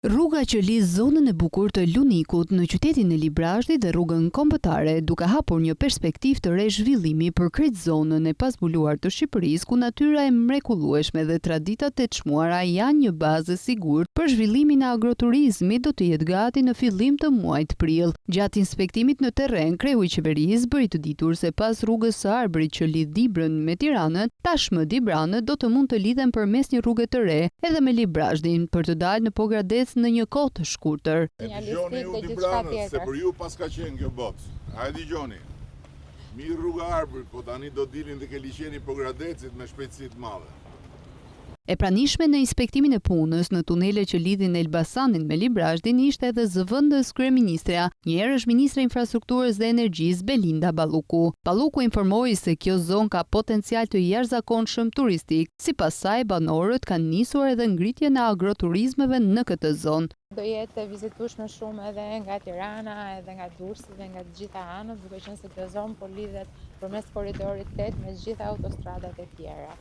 Rruga që lidh zonën e bukur të Lunikut në qytetin e Librazhdit dhe rrugën kombëtare, duke hapur një perspektivë të re zhvillimi për krejt zonën e pazbuluar të Shqipërisë, ku natyra e mrekullueshme dhe traditat e çmuara janë një bazë e sigurt për zhvillimin e agroturizmit, do të jetë gati në fillim të muajit prill. Gjatë inspektimit në terren, kreu i qeverisë bëri të ditur se pas rrugës së Arbërit që lidh Dibrën me Tiranën, tashmë Dibranët do të mund të lidhen përmes një rruge të re edhe me Librazhdin për të dalë në Pogradec në një kohë të shkurtër. E dëgjoni ju Dibranët, se për ju pas ka qenë kjo botë. Hajde dëgjoni. Mirë rruga Arbërit, po tani do dilin dhe ke liqeni Pogradecit me shpejtësi të madhe. E pranishme në inspektimin e punës në tunele që lidhin Elbasanin me Librazhdin ishte edhe zëvendës kryeministra, njëherë është ministre infrastrukturës dhe energjisë Belinda Balluku. Balluku informoi se kjo zonë ka potencial të jashtëzakonshëm turistik. Sipas saj, banorët kanë nisur edhe ngritjen e agroturizmeve në këtë zonë. Do jetë vizitueshme shumë edhe nga Tirana, edhe nga Durrësi dhe nga të gjitha anët, duke qenë se kjo zonë po lidhet përmes korridorit 8 me të gjitha autostradat e tjera.